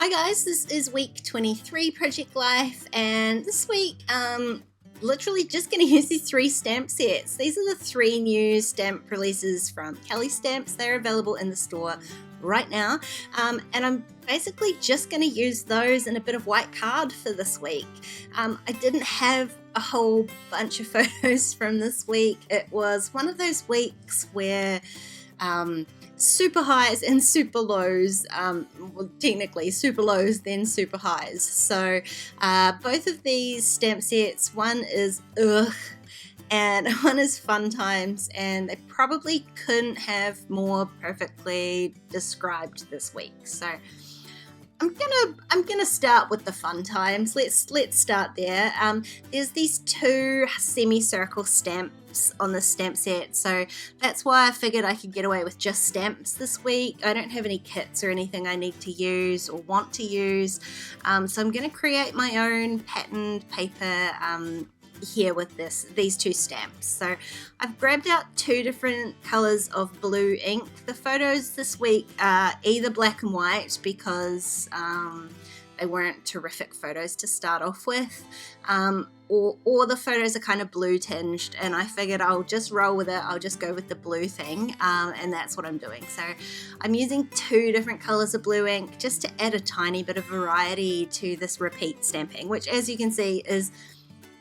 Hi guys, this is week 23 Project Life, and this week literally just going to use these 3 stamp sets. These are the 3 new stamp releases from Kellie Stamps. They're available in the store right now, and I'm basically just going to use those and a bit of white card for this week. I didn't have a whole bunch of photos from this week. It was one of those weeks where super highs and super lows, well, technically super lows then super highs. So both of these stamp sets, one is ugh and one is fun times, and they probably couldn't have more perfectly described this week. So I'm gonna start with the fun times. Let's start there. There's these 2 semicircle stamps on the stamp set, so that's why I figured I could get away with just stamps this week. I don't have any kits or anything I need to use or want to use, so I'm gonna create my own patterned paper here with these 2 stamps. So I've grabbed out 2 different colors of blue ink. The photos this week are either black and white because they weren't terrific photos to start off with, or the photos are kind of blue tinged, and I figured I'll just roll with it. I'll just go with the blue thing, and that's what I'm doing. So I'm using 2 different colors of blue ink just to add a tiny bit of variety to this repeat stamping, which, as you can see, is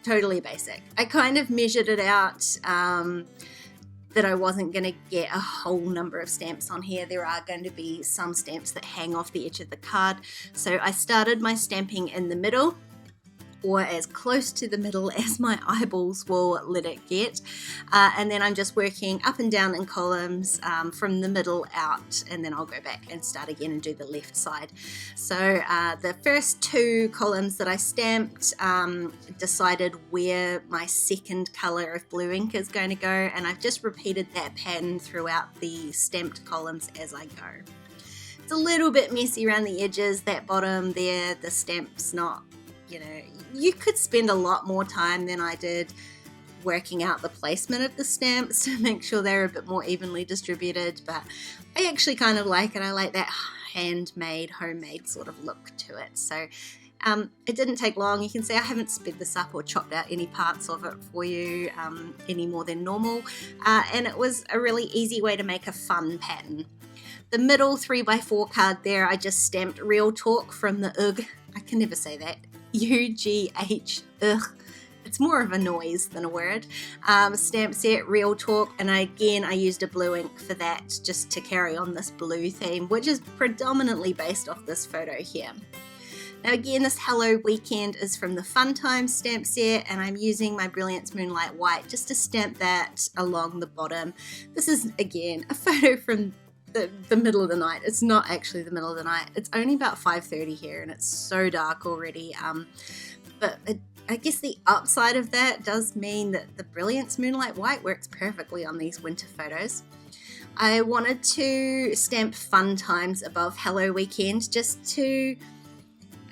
totally basic. I kind of measured it out that I wasn't going to get a whole number of stamps on here. There are going to be some stamps that hang off the edge of the card. So I started my stamping in the middle, or as close to the middle as my eyeballs will let it get, and then I'm just working up and down in columns from the middle out, and then I'll go back and start again and do the left side. So the first 2 columns that I stamped decided where my second color of blue ink is going to go, and I've just repeated that pattern throughout the stamped columns as I go. It's a little bit messy around the edges. That bottom there, the stamp's not, you could spend a lot more time than I did working out the placement of the stamps to make sure they're a bit more evenly distributed, but I actually kind of like it. I like that handmade, homemade sort of look to it. So it didn't take long. You can see I haven't sped this up or chopped out any parts of it for you any more than normal, and it was a really easy way to make a fun pattern. The middle 3x4 card there, I just stamped Real Talk from the UGG. I can never say that. UGH, ugh. It's more of a noise than a word. Stamp set, Real Talk, and I used a blue ink for that just to carry on this blue theme, which is predominantly based off this photo here. Now again, this Hello Weekend is from the Fun Times stamp set, and I'm using my Brilliance Moonlight White just to stamp that along the bottom. This is, again, a photo from the middle of the night. It's not actually the middle of the night. It's only about 5:30 here, and it's so dark already. But I guess the upside of that does mean that the Brilliance Moonlight White works perfectly on these winter photos. I wanted to stamp Fun Times above Hello Weekend just to,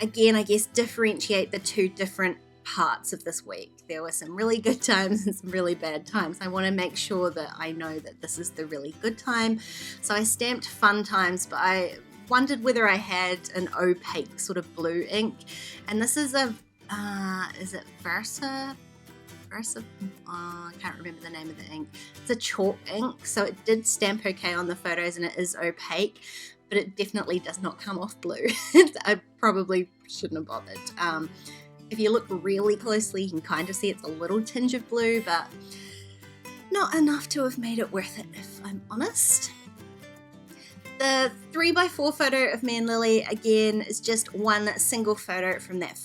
again, I guess, differentiate the 2 different parts of this week. There were some really good times and some really bad times. I want to make sure that I know that this is the really good time. So I stamped Fun Times, but I wondered whether I had an opaque sort of blue ink. And this is a, is it Versa? I can't remember the name of the ink. It's a chalk ink, so it did stamp okay on the photos and it is opaque, but it definitely does not come off blue. I probably shouldn't have bothered. If you look really closely, you can kind of see it's a little tinge of blue, but not enough to have made it worth it, if I'm honest. The 3x4 photo of me and Lily, again, is just one single photo from that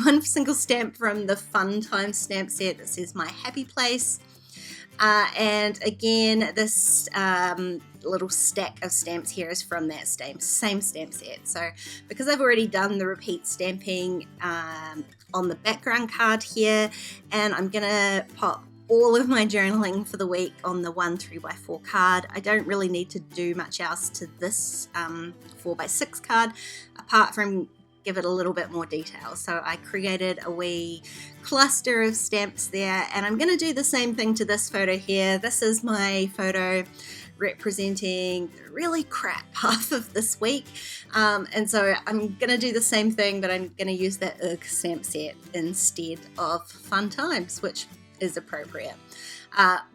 one single stamp from the Fun Time stamp set that says My Happy Place. And again, this little stack of stamps here is from that same stamp set. So because I've already done the repeat stamping on the background card here, and I'm gonna pop all of my journaling for the week on the 3x4 card, I don't really need to do much else to this 4x6 card apart from give it a little bit more detail. So I created a wee cluster of stamps there, and I'm going to do the same thing to this photo here. This is my photo representing the really crap half of this week. And so I'm going to do the same thing, but I'm going to use that UGG stamp set instead of Fun Times, which is appropriate.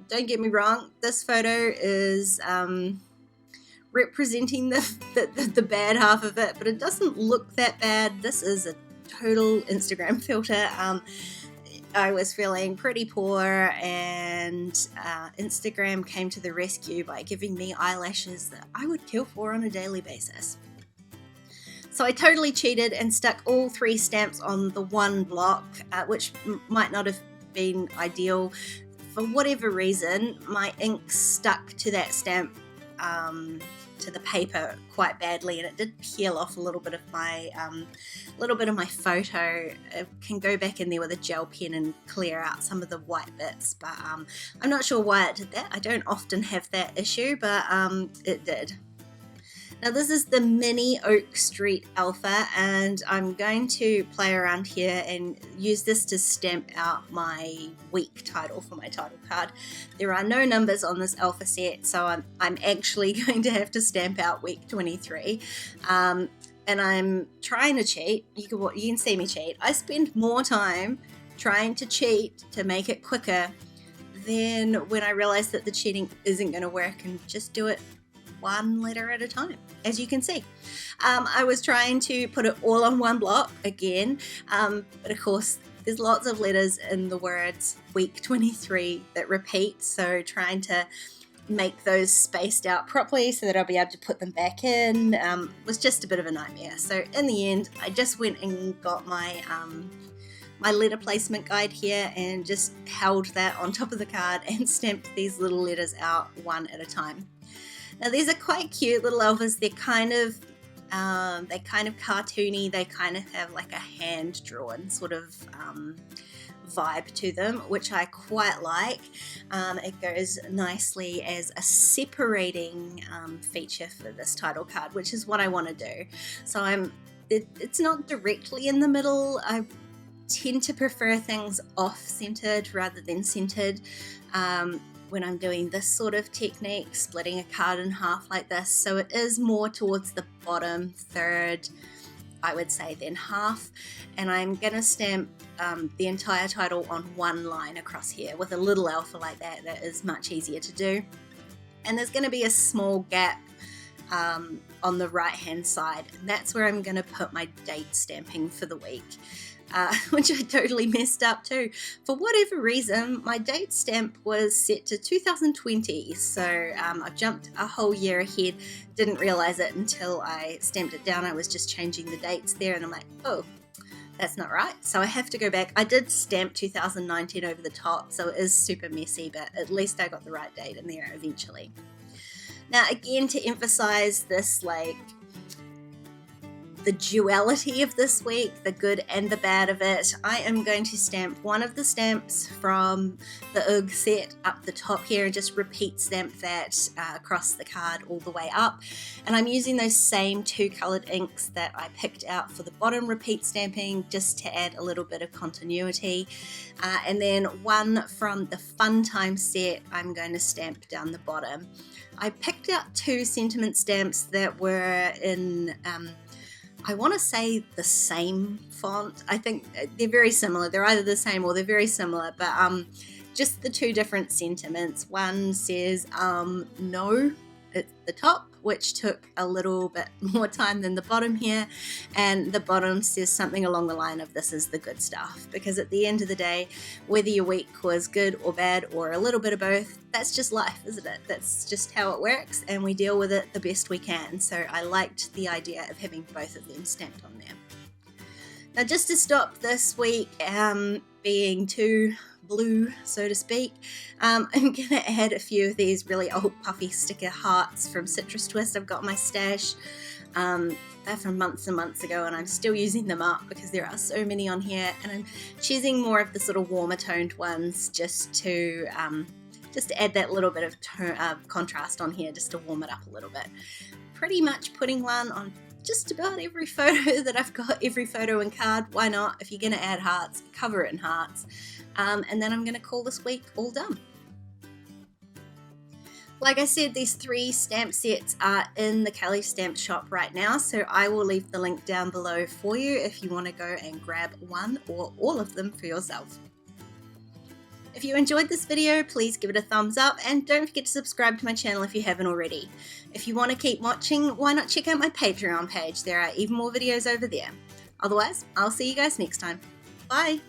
Don't get me wrong, this photo is representing the bad half of it, but it doesn't look that bad. This is a total Instagram filter. I was feeling pretty poor, and Instagram came to the rescue by giving me eyelashes that I would kill for on a daily basis. So I totally cheated and stuck all 3 stamps on the one block, which might not have been ideal. For whatever reason, my ink stuck to that stamp, to the paper quite badly, and it did peel off a little bit of my photo. I can go back in there with a gel pen and clear out some of the white bits, but I'm not sure why it did that. I don't often have that issue, but it did. Now this is the mini Oak Street Alpha, and I'm going to play around here and use this to stamp out my week title for my title card. There are no numbers on this Alpha set, so I'm actually going to have to stamp out week 23. And I'm trying to cheat. You can see me cheat. I spend more time trying to cheat to make it quicker than when I realize that the cheating isn't going to work, and just do it one letter at a time, as you can see. I was trying to put it all on one block again, but of course there's lots of letters in the words week 23 that repeat, so trying to make those spaced out properly so that I'll be able to put them back in was just a bit of a nightmare. So in the end, I just went and got my my letter placement guide here and just held that on top of the card and stamped these little letters out one at a time. Now these are quite cute little alphas. They're kind of cartoony. They kind of have like a hand-drawn sort of vibe to them, which I quite like. It goes nicely as a separating feature for this title card, which is what I want to do. So it's not directly in the middle. I tend to prefer things off-centered rather than centered. When I'm doing this sort of technique, splitting a card in half like this. So it is more towards the bottom third, I would say, than half. And I'm going to stamp the entire title on one line across here with a little alpha like that. That is much easier to do. And there's going to be a small gap on the right hand side. And that's where I'm going to put my date stamping for the week. Which I totally messed up too. For whatever reason, my date stamp was set to 2020, so I jumped a whole year ahead, didn't realize it until I stamped it down. I was just changing the dates there, and I'm like, oh, that's not right. So I have to go back. I did stamp 2019 over the top, so it is super messy, but at least I got the right date in there eventually. Now again, to emphasize this, like, the duality of this week, the good and the bad of it, I am going to stamp one of the stamps from the UGG set up the top here and just repeat stamp that across the card all the way up. And I'm using those same 2 colored inks that I picked out for the bottom repeat stamping, just to add a little bit of continuity. And then one from the Fun Time set, I'm going to stamp down the bottom. I picked out 2 sentiment stamps that were in I want to say the same font. I think they're very similar. They're either the same or they're very similar, but just the 2 different sentiments. One says no at the top, which took a little bit more time than the bottom here, and the bottom says something along the line of this is the good stuff, because at the end of the day, whether your week was good or bad or a little bit of both, that's just life, isn't it? That's just how it works, and we deal with it the best we can. So I liked the idea of having both of them stamped on there. Now just to stop this week being too blue, so to speak, I'm going to add a few of these really old puffy sticker hearts from Citrus Twist. I've got my stash. They're from months and months ago, and I'm still using them up because there are so many on here, and I'm choosing more of the sort of warmer toned ones just to add that little bit of contrast on here, just to warm it up a little bit. Pretty much putting one on just about every photo that I've got, every photo and card. Why not? If you're going to add hearts, cover it in hearts. And then I'm going to call this week all done. Like I said, these 3 stamp sets are in the Kellie Stamps shop right now, so I will leave the link down below for you if you want to go and grab one or all of them for yourself. If you enjoyed this video, please give it a thumbs up and don't forget to subscribe to my channel if you haven't already. If you want to keep watching, why not check out my Patreon page? There are even more videos over there. Otherwise, I'll see you guys next time. Bye!